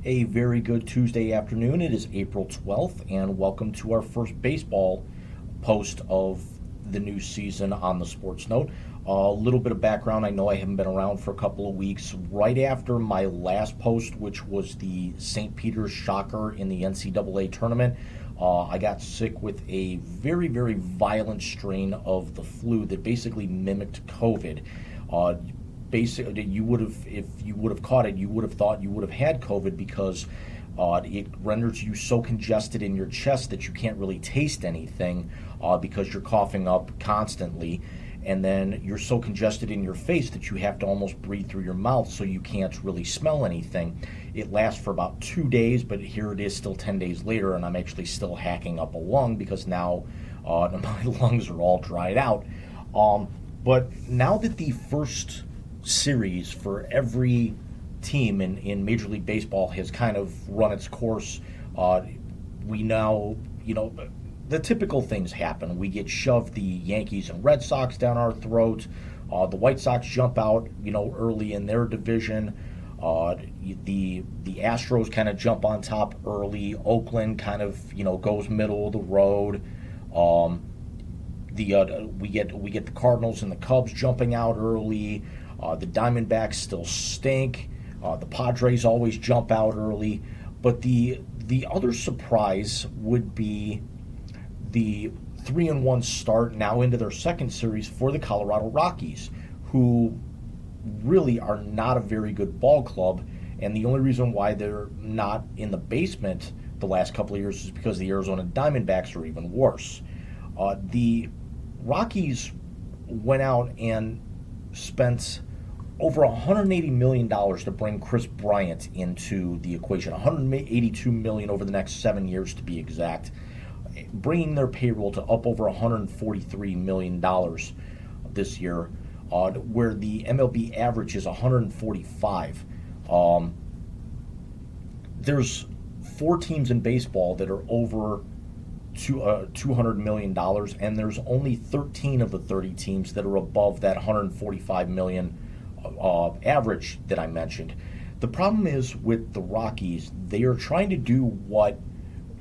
A very good Tuesday afternoon. It is April 12th, and welcome to our first baseball post of the new season on the Sports Note. A little bit of background. I know I haven't been around for a couple of weeks. Right after my last post, which was the St. Peter's Shocker in the NCAA tournament, I got sick with a very, very violent strain of the flu that basically mimicked COVID. Basically, you would have, if you would have caught it, you would have thought you would have had COVID because it renders you so congested in your chest that you can't really taste anything because you're coughing up constantly. And then you're so congested in your face that you have to almost breathe through your mouth so you can't really smell anything. It lasts for about 2 days, but here it is still 10 days later, and I'm actually still hacking up a lung because now my lungs are all dried out. But now that the first series for every team in Major League Baseball has kind of run its course, we now, the typical things happen. We get shoved the Yankees and Red Sox down our throat. The White Sox jump out, early in their division. The Astros kind of jump on top early. Oakland kind of, goes middle of the road. We get the Cardinals and the Cubs jumping out early. The Diamondbacks still stink. The Padres always jump out early. But the other surprise would be the 3-1 start now into their second series for the Colorado Rockies, who really are not a very good ball club. And the only reason why they're not in the basement the last couple of years is because the Arizona Diamondbacks are even worse. The Rockies went out and spent over $180 million to bring Chris Bryant into the equation. $182 million over the next 7 years to be exact, bringing their payroll to up over $143 million this year, where the MLB average is 145. There's 4 teams in baseball that are over $200 million, and there's only 13 of the 30 teams that are above that 145 million average that I mentioned. The problem is with the Rockies, they are trying to do what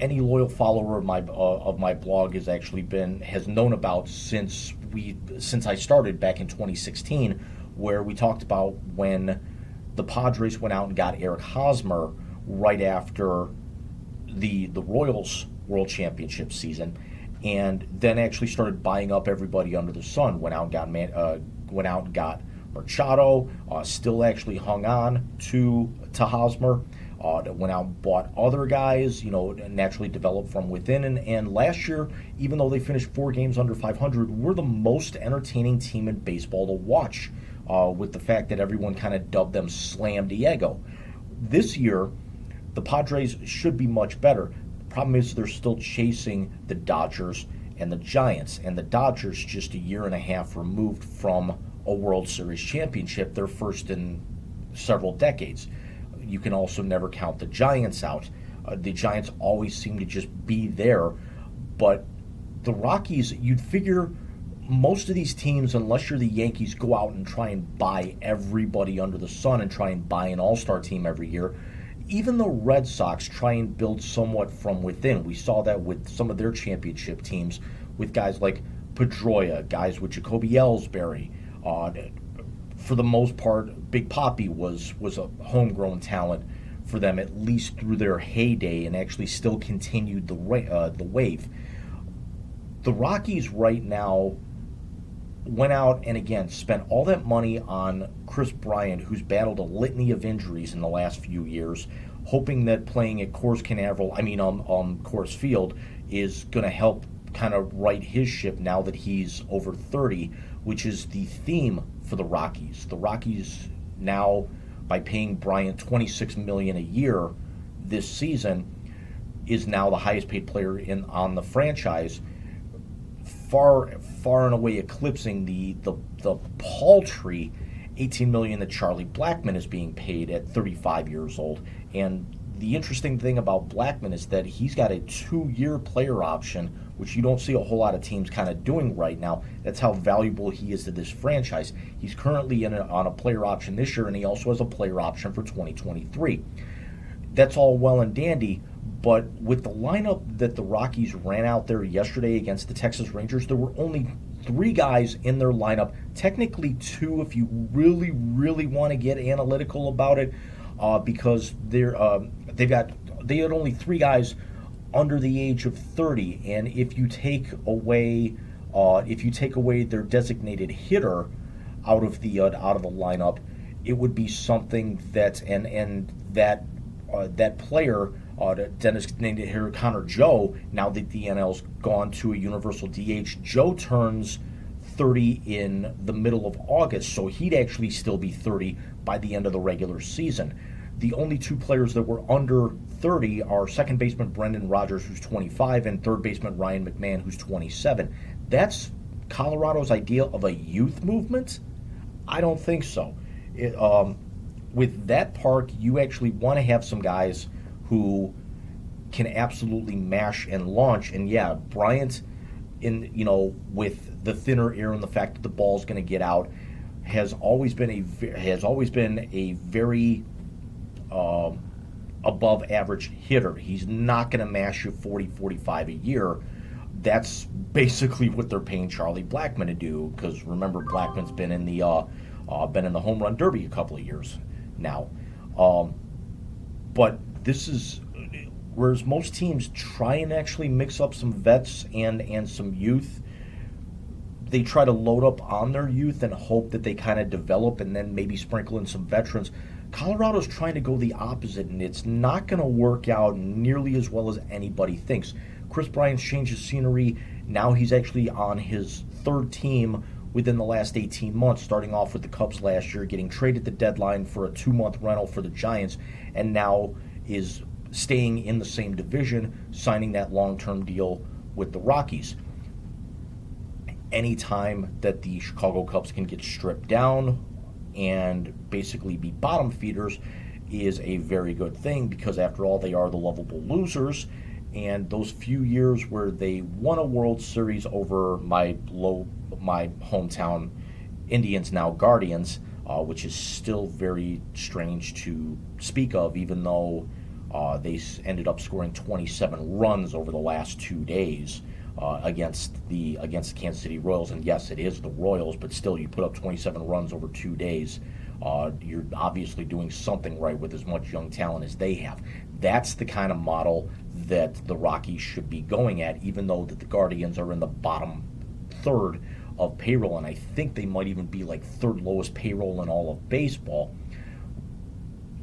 any loyal follower of my blog has known about since I started back in 2016, where we talked about when the Padres went out and got Eric Hosmer right after the Royals World Championship season, and then actually started buying up everybody under the sun. Went out and got Machado, still actually hung on to Hosmer. Went out and bought other guys, naturally developed from within. And last year, even though they finished 4 games under 500, we're the most entertaining team in baseball to watch, with the fact that everyone kind of dubbed them Slam Diego. This year, the Padres should be much better. The problem is they're still chasing the Dodgers and the Giants, and the Dodgers just a year and a half removed from a World Series championship, their first in several decades. You can also never count the Giants out. The Giants always seem to just be there, but the Rockies, you'd figure most of these teams, unless you're the Yankees, go out and try and buy everybody under the sun and try and buy an all-star team every year. Even the Red Sox try and build somewhat from within. We saw that with some of their championship teams, with guys like Pedroia, guys with Jacoby Ellsbury. For the most part, Big Papi was a homegrown talent for them, at least through their heyday, and actually still continued the wave. The Rockies right now went out and again spent all that money on Chris Bryant, who's battled a litany of injuries in the last few years, hoping that playing at Coors Canaveral, Coors Field, is going to help kind of right his ship now that he's over 30, which is the theme for the Rockies. The Rockies now, by paying Bryant $26 million a year this season, is now the highest paid player on the franchise, far and away eclipsing the paltry $18 million that Charlie Blackmon is being paid at 35 years old. And the interesting thing about Blackmon is that he's got a 2-year player option, which you don't see a whole lot of teams kind of doing right now. That's how valuable he is to this franchise. He's currently on a player option this year, and he also has a player option for 2023. that's all well and dandy. But with the lineup that the Rockies ran out there yesterday against the Texas Rangers, there were only three guys in their lineup. Technically two, if you really, really want to get analytical about it, because they had only three guys under the age of 30, and if you take away their designated hitter out of the lineup, it would be something that that player, designated hitter Connor Joe. Now that the NL's gone to a universal DH, Joe turns 30 in the middle of August, so he'd actually still be 30 by the end of the regular season. The only two players that were under 30 are second baseman Brendan Rodgers, who's 25, and third baseman Ryan McMahon, who's 27. That's Colorado's idea of a youth movement? I don't think so. With that park, you actually want to have some guys who can absolutely mash and launch. And yeah, Bryant, with the thinner air and the fact that the ball's going to get out, has always been a very above average hitter. He's not going to mash you 40, 45 a year. That's basically what they're paying Charlie Blackmon to do, because remember, Blackmon's been in the home run derby a couple of years now. But this is, whereas most teams try and actually mix up some vets and some youth, they try to load up on their youth and hope that they kind of develop and then maybe sprinkle in some veterans. Colorado's trying to go the opposite, and it's not going to work out nearly as well as anybody thinks. Chris Bryant's changed his scenery. Now he's actually on his third team within the last 18 months, starting off with the Cubs last year, getting traded at the deadline for a 2-month rental for the Giants, and now is staying in the same division, signing that long-term deal with the Rockies. Anytime that the Chicago Cubs can get stripped down and basically be bottom feeders is a very good thing, because after all, they are the lovable losers. And those few years where they won a World Series over my hometown Indians, now Guardians, which is still very strange to speak of, even though they ended up scoring 27 runs over the last 2 days against the Kansas City Royals. And yes, it is the Royals, but still, you put up 27 runs over 2 days. You're obviously doing something right with as much young talent as they have. That's the kind of model that the Rockies should be going at, even though that the Guardians are in the bottom third of payroll, and I think they might even be like third lowest payroll in all of baseball.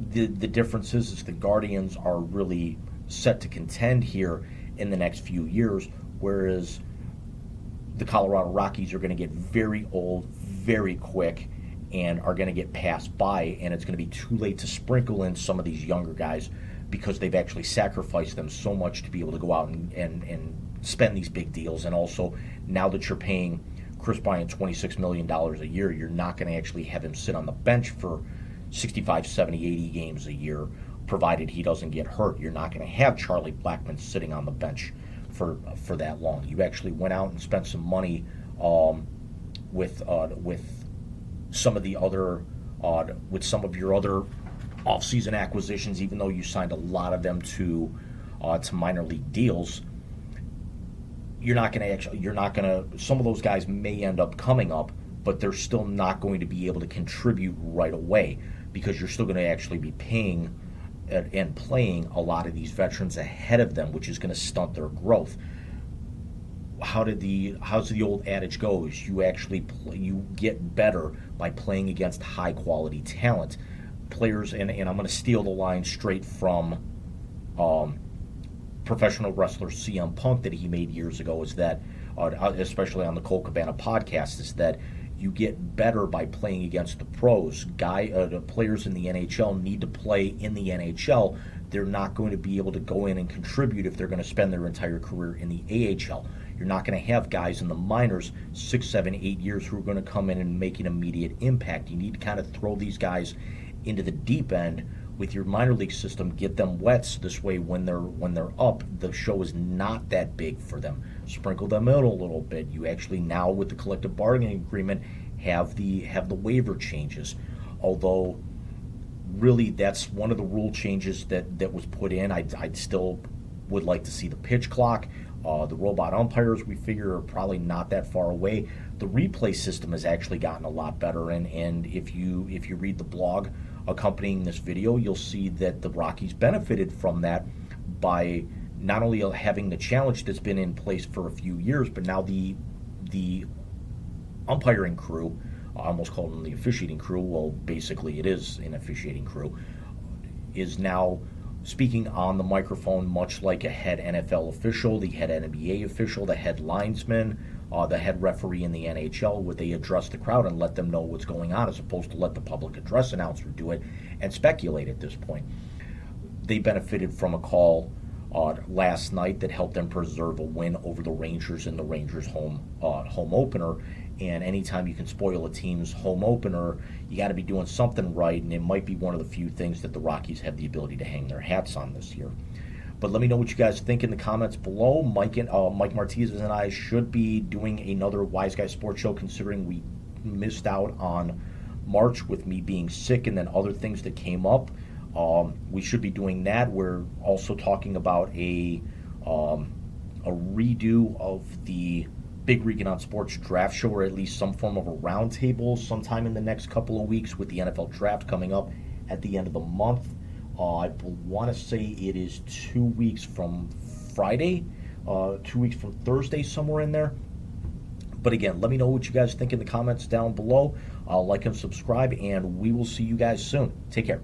The difference is the Guardians are really set to contend here in the next few years, whereas the Colorado Rockies are going to get very old very quick and are going to get passed by, and it's going to be too late to sprinkle in some of these younger guys because they've actually sacrificed them so much to be able to go out and spend these big deals. And also, now that you're paying Chris Bryant $26 million a year, you're not going to actually have him sit on the bench for 65, 70, 80 games a year, provided he doesn't get hurt. You're not going to have Charlie Blackmon sitting on the bench for that long. You actually went out and spent some money with some of the other with some of your other off-season acquisitions, even though you signed a lot of them to minor league deals. Some of those guys may end up coming up, but they're still not going to be able to contribute right away, because you're still going to actually be paying and playing a lot of these veterans ahead of them, which is going to stunt their growth. How's the old adage goes? You get better by playing against high quality talent. Players, and I'm going to steal the line straight from professional wrestler CM Punk that he made years ago, is that, especially on the Cole Cabana podcast, is that you get better by playing against the pros. The players in the NHL need to play in the NHL. They're not going to be able to go in and contribute if they're going to spend their entire career in the AHL. You're not going to have guys in the minors 6, 7, 8 years who are going to come in and make an immediate impact. You need to kind of throw these guys into the deep end with your minor league system, get them wet, so this way when they're up, the show is not that big for them. Sprinkle them out a little bit. You actually now, with the collective bargaining agreement, have the waiver changes. Although really, that's one of the rule changes that was put in. I'd still would like to see the pitch clock. The robot umpires, we figure, are probably not that far away. The replay system has actually gotten a lot better, and if you read the blog accompanying this video, you'll see that the Rockies benefited from that by not only having the challenge that's been in place for a few years, but now the umpiring crew, I almost call them the officiating crew, well, basically it is an officiating crew, is now speaking on the microphone much like a head NFL official, the head NBA official, the head linesman, the head referee in the NHL, where they address the crowd and let them know what's going on, as opposed to let the public address announcer do it and speculate at this point. They benefited from a call last night that helped them preserve a win over the Rangers in the Rangers home opener. And anytime you can spoil a team's home opener, you got to be doing something right, and it might be one of the few things that the Rockies have the ability to hang their hats on this year. But let me know what you guys think in the comments below. Mike Martinez and I should be doing another Wise Guy Sports Show, considering we missed out on March with me being sick and then other things that came up. We should be doing that. We're also talking about a redo of the Big Rican on Sports draft show, or at least some form of a roundtable sometime in the next couple of weeks, with the NFL draft coming up at the end of the month. I want to say it is 2 weeks from Friday, 2 weeks from Thursday, somewhere in there. But again, let me know what you guys think in the comments down below. Like and subscribe, and we will see you guys soon. Take care.